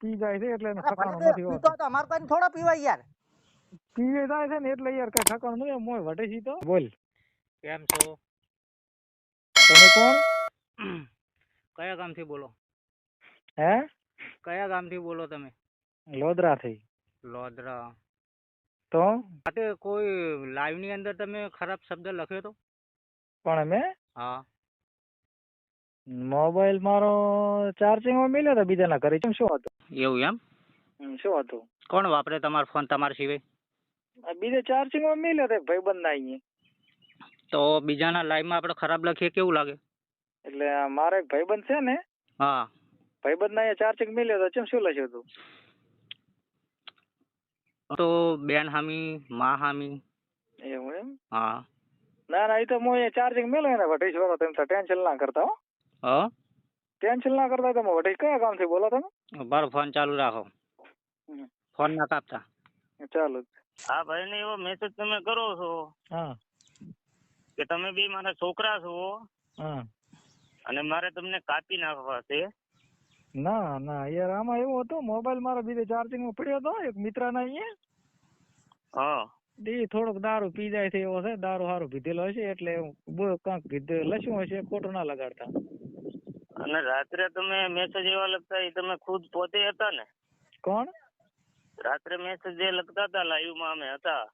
પી જાય છે એટલે એને અરે ઠકાણું ભલે નથી પીતો હોતું. તો અમારે કોઈ થોડો પીવાય યાર. પીવે જાય છે ને એટલે યાર કઈ ઠકાણું નહીં. મોય વટે છી તો બોલ. કેમ છો? તમે કોણ? કયા ગામથી બોલો? હે? કયા ગામથી બોલો તમે? લોધરા થી. લોધરા. તો માટે કોઈ લાઈવ ની અંદર તમે ખરાબ શબ્દ લખ્યો તો? પણ મેં હા. મોબાઈલ મારો ચાર્જિંગ માં મેલ્યો હતો બીજાના ઘરે. શું હતું? એવું એમ? શું હતું? કોણ વાપરે તમારો ફોન તમારા સિવાય? બીજે ચાર્જિંગ માં મેલ્યો હતો ભાઈબંધ ના અહીંયા. તો બીજાના લાઈવ માં આપણે ખરાબ લખીએ કેવું લાગે? એટલે મારે એક ભાઈબંધ છે ને, હા. ભાઈબંધ ના અહીંયા ચાર્જિંગ મેલ્યો હતો. ચમ શું લખ્યું હતું? તો બેન હામી, માં હામી. એવું એમ? હા. ના ના, એ તો હું ચાર્જિંગ મેલ્યો ને વટેશ વાળો. તમે ટેન્શન ના કરતા હો. હા. ટેન્શન ના કરતા. તમે વટેશ કયા ગામ થી બોલો તમે? બરાબર, ફોન ચાલુ રાખો. ફોન ના કાપતા. ચાલો. હા ભાઈ ને એવો મેસેજ તમે કરો છો હા કે તમે બી મારા છોકરા છો હા. અને મારે તમને કાપી નાખવા છે. ના ના યાર, આમાં એવું હતું, મોબાઈલ મારો બીજે ચાર્જિંગ માં પડ્યો હતો એક મિત્ર ના અહીંયા. હા. એ થોડોક દારૂ પી જાય છે એવો છે. દારૂ સારું પીધેલો હશે એટલે કાંક લસ્યું હશે. ખોટું ના લગાડતા. અને રાત્રે તમે મેસેજ એવા લખતા એ તમે ખુદ પોતે હતા ને? કોણ? રાત્રે મેસેજ જે લખતા હતા લાઈવ માં અમે હતા.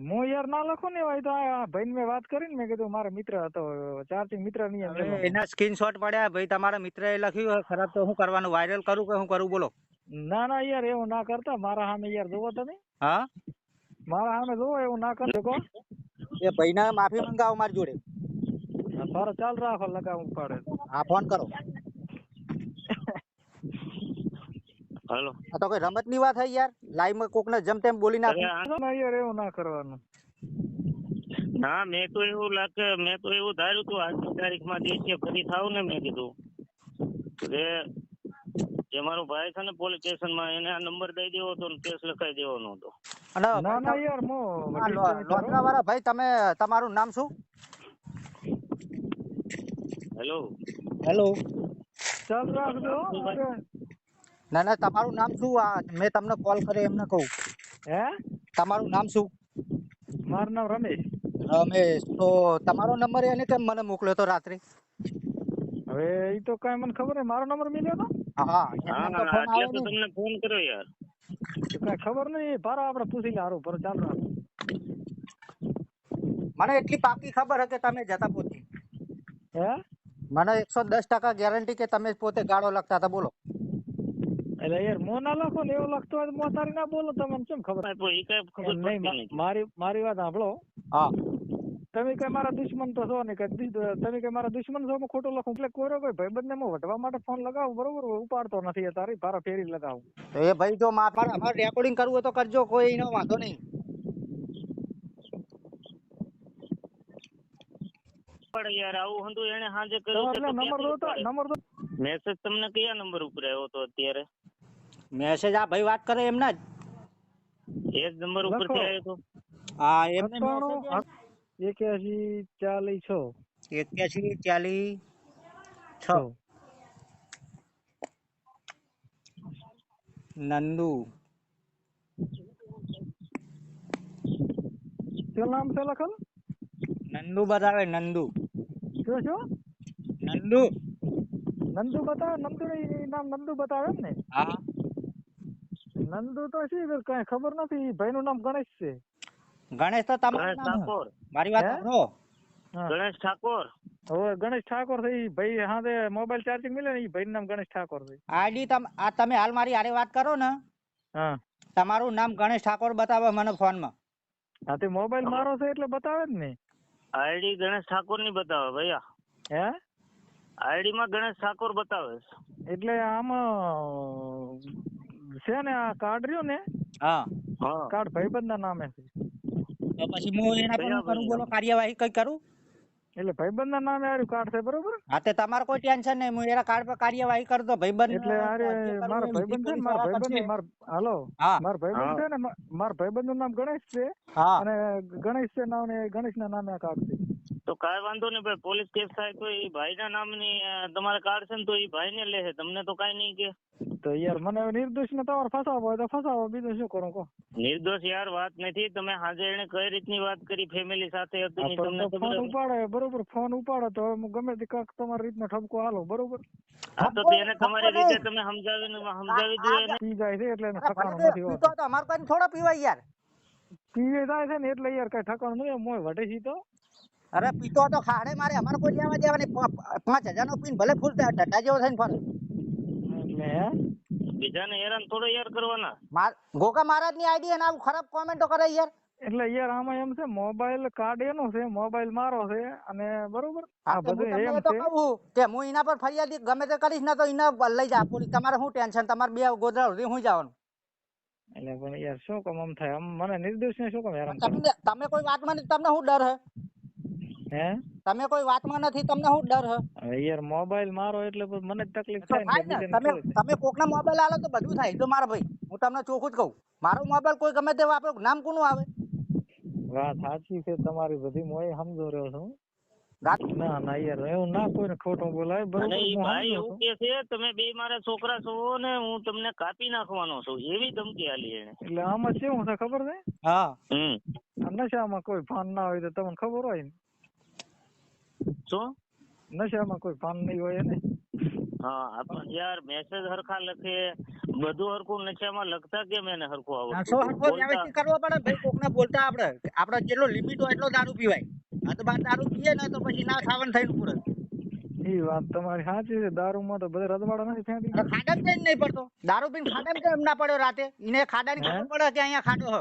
હું યાર ના લખું ને એવા. તો આ ભાઈ મેં વાત કરીને મેં કીધું મારા મિત્ર હતો ચાર્જિંગ મિત્ર નહીં. એના સ્ક્રીનશોટ પડ્યા ભાઈ, તમારા મિત્ર એ લખ્યું ખરાબ, તો શું કરવાનું? વાયરલ કરું કે શું કરું? બોલો. ના ના યાર, એવું ના કરતા. મારા સામે યાર જોવો તમે. હા. મારા સામે જોવો, એવું ના કરજો કો. એ ભાઈને માફી મંગાવો મારી જોડે. તારો ચાલ રાખો, લગાવવું પડે. હા, ફોન કરો. હાલો. આ તો કોઈ રમત ની વાત થઈ યાર. લાઈવ માં કોક ને જેમ તેમ બોલી નાખી. ના યાર, એવું ના કરવાનું. ના, મેં તો એવું ધાર્યું હતું આજની તારીખમાં દિવસે ફરી થાવ ને. મેં કીધું કે જે મારો ભાઈ છે ને પોલીસ સ્ટેશન માં, એને આ નંબર દઈ દેવો હતો ને કેસ લખાઈ દેવાનો હતો. ના ના યાર, લોધરા વાળા ભાઈ, તમે તમારું નામ શું? હેલો. હેલો. ચાલ રાખજો. ના ના, તમારું નામ શું? મેં તમને કોલ કર્યો એમને કહું. હે? તમારું નામ શું? મારું નામ રમેશ. રમેશ. તો તમારો નંબર એને કેમ મને મોકલ્યો તો રાત્રે? હવે એ તો કઈ મને ખબર નહીં. મારો નંબર મળ્યો તો. હા, એમને તો ફોન એટલે આવ્યો તો નહીં. તમને ફોન કર્યો યાર. કઈ ખબર નહીં. ભારો આપણે પૂછી લે. સારું, ચાલ રાખો. મને એટલી પાકી ખબર હે કે તમે જતા પોતે. હે? મને 110% ગેરંટી કે તમે પોતે ગાળો લખતા હતા. બોલો. એટલે યાર મો ના લખો ને, એવું લખતો હોય તો મો તારી ના બોલો. તમને કેમ ખબર? એ કઈ ખબર નહીં, પડતી નથી. મારી વાત સાંભળો. હા. તમે કઈ મારા દુશ્મન તો છો ને, તમે કઈ મારા દુશ્મન છો? ખોટું લખું એટલે કોઈ ભાઈબંધ ને વટવા માટે ફોન લગાવું, બરોબર? ઉપાડતો નથી. તારી ભારા ફેરી લગાવું. એ ભાઈ, જો અમારે રેકોર્ડિંગ કરવું હોય તો કરજો, કોઈ એનો વાંધો નહીં. પણ યાર આવું હતું એને સાંજે કર્યું છે તો નંબર દો તો. નંબર દો. મેસેજ તમને કયા નંબર ઉપર આવ્યો હતો અત્યારે? મેસેજ આ ભાઈ વાત કરે એમના જ. એ જ નંબર ઉપર થી આવ્યો હતો? હા, એમને 81 81 46 નંદુ. શું નામ છે લખલ? નંદુ બતાવે. નંદુ. શું? નંદુ. નંદુ બતાવે. નંદુ નામ નંદુ બતાવે ને? હા. નંદુ તો છે, કઈ ખબર નથી. ભાઈ નું નામ ગણેશ છે. ગણેશ તો તમારું ગણેશ નામ. ઠાકોર. મારી વાત સાંભળો. ગણેશ ઠાકોર. હવે ગણેશ ઠાકોર છે. ઈ ભાઈ હાથે મોબાઈલ ચાર્જિંગ મિલે ને, ઈ ભાઈ નું નામ ગણેશ ઠાકોર છે. આઈડી તમે હાલ મારી હારે વાત કરો ને. હા. તમારું નામ ગણેશ ઠાકોર બતાવે મને ફોનમાં. હા, તે મોબાઈલ મારો છે એટલે બતાવે જ ને. આઈડી ગણેશ ઠાકોર ની બતાવે ભૈયા. હે? આઈડી માં ગણેશ ઠાકોર બતાવે એટલે આમાં છે ને, આ કાર્ડ રહ્યો ને, હા. કાર્ડ ભાઈબંધ ના નામે છે. તો પછી હું એના પર કરું? બોલો, કાર્યવાહી કઈ કરું? એટલે ભાઈબંધ ના નામે આવ્યું કાર્ડ છે, બરોબર? હા, તે તમારે કોઈ ટેન્શન નહીં. હું એના કાર્ડ પર કાર્યવાહી કરતો. ભાઈબંધ એટલે મારા ભાઈબંધ છે ને, મારા ભાઈબંધ હાલો, મારા ભાઈબંધ છે ને, મારા ભાઈબંધ નું નામ ગણેશ છે. હા. અને ગણેશ છે નામ, ગણેશ ના નામે આ કાર્ડ છે. તો કાંઈ વાંધો નહીં ભાઈ. પોલીસ કેસ થાય તો એ ભાઈ ના નામની તમારે કાર્ડ છે ને, તો એ ભાઈ ને લે છે. તમને તો કાંઈ નહીં કે તો યાર મને નિર્દોષ ને તમારે ફસાવો હોય તો ફસાવો, બીજું શું કરું કહો. નિર્દોષ યાર વાત નથી. તમે સાંજે એને કઈ રીતની વાત કરી ફેમિલી સાથે હતી ની તમને ફોન ખબર? ઉપાડે બરોબર, ફોન ઉપાડે તો હું ગમે તે કાંક તમારી રીતનો ઠપકો હાલો બરોબર. હા તો તેને તમારી રીતે તમે સમજાવી દો એને. પી જાય છે એટલે એને અરે ઠકાણું ભલે નથી પીતો હોતું. તો અમારે કોઈ થોડો પીવાય યાર. પીએ જાય છે ને એટલે યાર કઈ ઠકાણું નહીં, મોય વટે છી તો. અરે પીતો તો ખાડે મારે, અમારે કોઈ લેવા દેવા નહીં. 5,000 નો પીને ભલે ફૂલ ઢટા જેવો થઈને ફરે. એટલે બીજાને હેરાન થોડો યાર કરવાના. ગોકા મહારાજ ની આઈડી અને આવું ખરાબ કોમેન્ટો કરે યાર. એટલે યાર આમાં એમ છે, મોબાઈલ કાર્ડ એનો છે, મોબાઈલ મારો છે, અને બરોબર આ હા, તો હું બધું તમને એમ એ તો છે. કહું કે હું એના પર ફરિયાદ ગમે તે કરીશ ને તો એને લઈ જા પોલીસ. તમારે શું ટેન્શન, તમારે બે ગોદરા સુધી હું જવાનું. એટલે પણ યાર શું કામ આમ થાય, આમ મને નિર્દોષ ને શું કામ હેરાન કરો. તમે કોઈ વાતમાં નથી, તમને શું ડર હે? હે તમે કોઈ વાતમાં નથી, તમને શું ડર હે? હવે યાર મોબાઈલ મારો એટલે પછી મને જ તકલીફ તો થાય ને, થાય ને, બીજાને તમે થોડી થાય. તમે કોકના મોબાઈલ આલો તો બધું થાય. જો મારા ભાઈ, હું તમને ચોખ્ખું જ કહું, મારો મોબાઈલ કોઈ ગમે તે વાપરે, નામ કોનું આવે? વાત સાચી છે તમારી બધી, હું સમજો રહ્યો છું. ગાત ના ના યાર એવું ના કોઈને ખોટું બોલાય બરોબર, અને ઈ હું ભાઈ સમજો એવું છું. કે છે તમે બે મારા છોકરા છો ને હું તમને કાપી નાખવાનો છું, એવી ધમકી આલી એને. એટલે આમાં કેવું છે ખબર છે, હા આ નશામાં કોઈ ભાન ના હોય તો તમને ખબર હોય ને. શું? નશામાં કોઈ ભાન નહીં હોય ને. હા આપણે યાર મેસેજ હરખા લખે, બધું હરખું નશામાં લખતા કેમ એને હરખું આવડતું? વ્યવસ્થિત કરવો પડે ભાઈ. કોકને બોલતા આપણે જેટલો લિમિટ હોય એટલો દારૂ પીવાય. આ તો બાર દારૂ પીએ ને તો પછી ના ખાવાનું થઈને પૂરે. એ વાત તમારી સાચી છે, દારૂમાં તો બધા રજવાડા નથી ફેંકી. ખાડામાં જઈને નહીં પડતો દારૂ પીને, ખાડામાં કેમ ના પડ્યો રાતે? એને ખાડાની ખબર પડે કે અહીંયા ખાડો હ.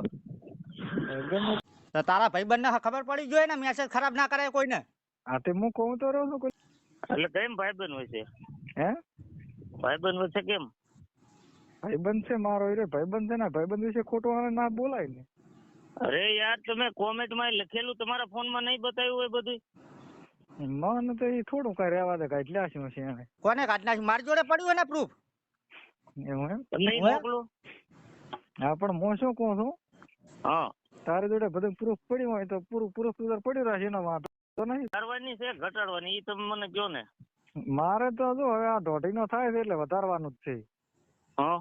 ગમે તો તારા ભાઈબંધને ખબર પડી જોઈએ ને, મેસેજ ખરાબ ના કરે કોઈને. હા તે હું કહું તો રહું છું કોઈ. એટલે કેમ ભાઈબંધ હોય છે? હે ભાઈબંધ વચ્ચે કેમ? ભાઈબંધ છે મારો, એ ભાઈબંધ છે ને, ભાઈબંધ વિશે ખોટું આવે ના બોલાય ને. અરે યાર તમે કોમેન્ટ માં લખેલું તમારા ફોન માં નહીં બતાવ્યું હોય બધું? મને તો એ થોડું કઈ રહેવા દે, કાંઈ લ્યાશું છે એને. કોને કાઢ નાખ્યું? મારી જોડે પડ્યું હોય ને પ્રૂફ. એવું એમ? તમને ઈ મોકલું? હા પણ હું શું કહું છું, હા તારી જોડે બધું પ્રૂફ પડ્યું હોય તો પૂરું પડ્યું રહેશે, એનો વાંધો તો નહીં. ઘટાડવાની છે ઘટાડવાની ઈ તમે મને કહો ને. મારે તો જો હવે આ દોઢીનો થાય છે એટલે વધારવાનું જ છે. હા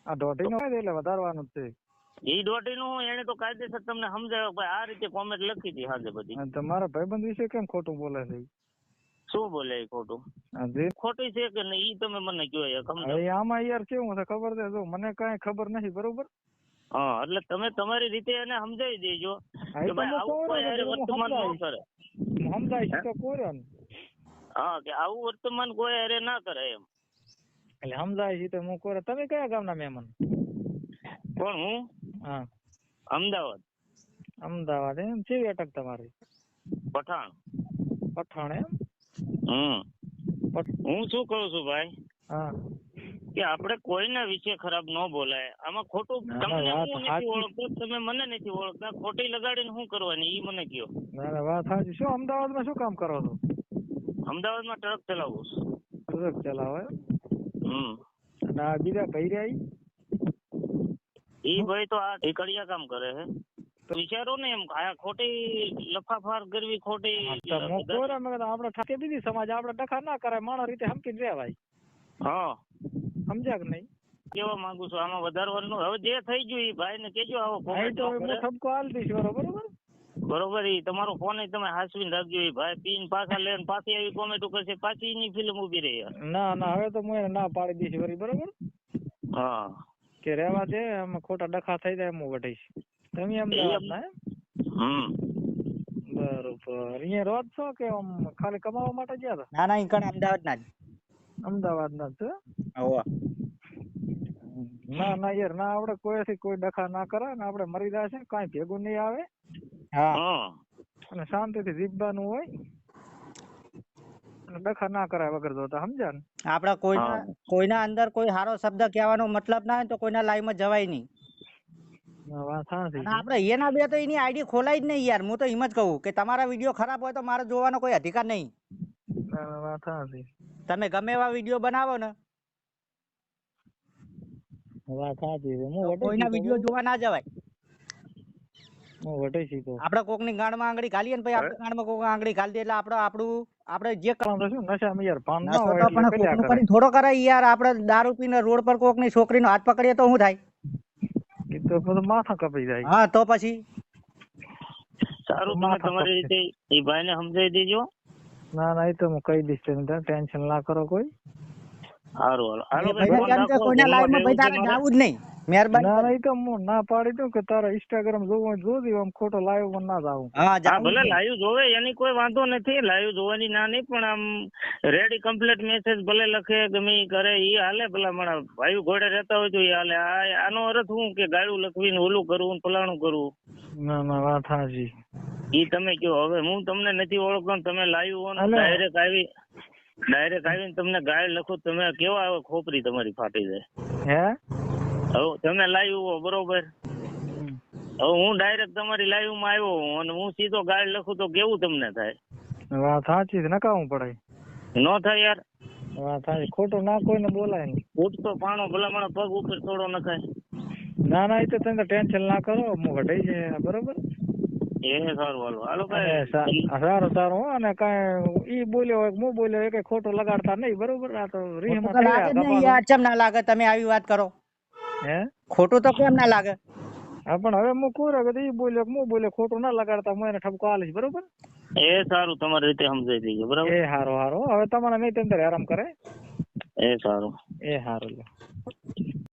આ દોઢીનો થાય છે એટલે વધારવાનું જ છે. ઈ દોઢી નું એને તો કાયદેસર તમને સમજાવ્યો ભાઈ, આ રીતે કોમેન્ટ લખી હતી હાજે બધી. અને તમારા ભાઈબંધ વિશે કેમ ખોટું બોલે છે? શું બોલે એ ખોટું? આ જે ખોટી છે કે નહીં ઈ તમે મને કહો યાર, સમજાવો. હવે આમાં યાર કેવું છે ખબર છે, જો મને કાંઈ ખબર નથી બરોબર. હા એટલે તમે તમારી રીતે એને સમજાવી દેજો હા, એ કે તો ભાઈ હું આવું કહું કોઈ ને હારે કે હું વર્તમાન ન સમજાવીશ. કરે. સમજાય છે તો કોર્યો ને. હા કે આવું વર્તમાન કોઈ હારે ના કરે એમ. એટલે સમજાય છે તો હું કોર્યો. તમે કયા ગામના મહેમાન? કોણ હું? હા અમદાવાદ. અમદાવાદ એમ? કેવી અટક તમારી? પઠાણ. પઠાણ એમ? હું શું કહું છું ભાઈ હા કે આપણે કોઈના વિશે ખરાબ ન બોલાય. આમાં ખોટું ના, ના, તમને વાત હું નથી સાચી. ઓળખતો, તમે મને નથી ઓળખતા, ખોટી લગાડીને શું કરવાની ઈ મને કહો. ના ના વાત સાચી. શું અમદાવાદમાં શું કામ કરો છો? અમદાવાદમાં ટ્રક ચલાવું છું. ટ્રક ચલાવો એમ? હમ. અને આ બીજા ભાઈ રહ્યા ઈ? ઈ ભાઈ તો આ ઢીકડિયા કામ કરે છે. તો વિચારો ને એમ આ ખોટી લફાફાર કરવી ખોટી. તો હું કોર્યો, મેં કીધું આપણે ઠાકે બીજી સમાજ, આપણે ડખા ના કરાય, માણસ રીતે હમકીને રહેવાય. હા સમજ્યા કે નહીં? કેવા માંગુ છું આમાં વધારવાનું હવે જે થઈ ગયું ઈ ભાઈ ને કેજો આવો અહીં comment તો ન હું કરે. ઠપકો આલ દઈશ બરોબર. બરોબર. ઈ તમારો ફોન તમે હાસવીને રાખજો. ઈ ભાઈ પીને પાછા લઈને પાછી આવી કોમેન્ટ કરશે, પાછી એની ફિલ્મ ઉભી રહી યાર. ના ના હવે તો હું એને ના પાડી દઈશ વળી બરોબર, હા કે રહેવા દે, આમાં ખોટા ડખા થઈ જાય હું વઢીશ. તમે અમદાવાદના એમ? હમ. બરોબર. અહીંયા રોજ છો કે આમ ખાલી કમાવા માટે ગયા હતા? ના ના ઈકણ અમદાવાદ ના જ. અમદાવાદના જ છો? હોવે. ના ના યાર ના, આપણે કોઈથી કોઈ ડખા ના કરે ને, આપણે મરી જાય છે કાંઈ ભેગું નહીં આવે, હા હા અને શાંતિથી જીવવાનું હોય, અને ડખા ના કરાય વગર જોતા. સમજ્યા ને? આપડે કોઈના અંદર કોઈ સારો શબ્દ કહેવાનો મતલબ ના હોય તો કોઈના લાઈવ માં જવાય નહીં. વાત સાચી અને છે. આપડે એના બે તો એની આઈડી ખોલાય જ નહીં યાર. હું તો એમ જ કહું કે તમારા વિડીયો ખરાબ હોય તો મારે જોવાનો કોઈ અધિકાર નહીં. ના, ના, વાત સાચી. તમે ગમે એવા વિડીયો બનાવો ને, વાત સાચી છે. હું તો વઢી કોઈના દીધો વિડીયો જોવા ના જવાય. હું વટે છી તો આપણે કોકની ગાંડમાં આંગળી ઘાલીએ ને પછી આપણે ગાંડમાં કોક આંગળી ઘાલી દે એટલે આપણે જે તો શું નશામાં યાર ભાન ના નશો હોય તો એટલે પણ કર્યા કોકનું કરે. કરીને થોડો કરાય યાર. આપણે દારૂ પીને રોડ પર કોકની છોકરીનો હાથ પકડીએ તો શું થાય? એ તો બધું માથા કપાઈ જાય. હા તો પછી સારું, તમે માથા તમારી કપશે. રીતે એ ભાઈને સમજાવી દેજો. ના ના એ તો હું કહી દઈશ તમે ટેન્શન ના કરો કોઈ. સારું, હાલો એ ભાઈ, ભાઈને ફોન કેમ કે રાખો. કોઈના જમવા લાઈવમાં ભાઈ બેવું છે તારે મારે. જાવું જ નહીં. મહેરબાની ના ના કરી. એ તો હું ના પાડી દઉં કે તારા ઇન્સ્ટાગ્રામ જોવું હોય તો જોજે, આમ ખોટો લાઈવ માં ના જાવું. હા હા, જાવું ભલે જ નહીં. લાઈવ જોવે એની કોઈ વાંધો નથી, લાઈવ જોવાની ના નહીં, પણ આમ રેડી કમ્પ્લીટ મેસેજ ભલે લખે ગમે ઈ કરે ઈ હાલે. ભલા મારા ભાઈ ઘોડે રહેતા હોય તો ઈ હાલે. આનો અર્થ શું કે ગાળું લખવીને ઓલું કરવું ને ફલાણું કરવું? ના ના વાત હાચી. ઈ તમે કયો. હવે હું તમને નથી ઓળખતો ને તમે લાઈવ હો ને હાલો. ડાયરેક્ટ આવીને તમને ગાળ લખો, તમે કેવા આવે ખોપરી તમારી ફાટી જાય. હે હવે તમે લાઈવ હો બરોબર, હવે હું ડાયરેક્ટ તમારી લાઈવ માં આવ્યો હું અને હું સીધો ગાળ લખું તો કેવું તમને થાય? વાત સાચી છે, નકામું પડે. નો થાય યાર. વાત સાચી, ખોટું ના કોઈને બોલાય નહીં. ઉઠતો પાણો ભલામણ પગ ઉપર થોડો નખાય. ના ના એ તો તમે ટેન્શન ના કરો, હું વઢાઈ છે બરોબર. એ સારું, હાલો અને ભાઈ. સારું સારું હો, અને કઈ ઈ બોલ્યો હોય હું બોલ્યો હોય કઈ ખોટું લગાડતા નહીં બરોબર. આ તો રીહમાં ખોટું તો લાગે જ નહીં થઈ યાર. ચમ ના લાગે? તમે આવી વાત કરો. હે ખોટું તો કેમ ના લાગે? હા પણ હવે હું કોર્યો કે ઈ બોલ્યો હું બોલ્યો, ખોટું ના લગાડતા હું એને ઠપકો આલીશ બરોબર. એ સારું, તમારી રીતે સમજાઈ દેજો બરાબર. એ હારો હારો હવે તમારે નહીં તમે આરામ કરે. એ સારું. એ હારું લ્યો.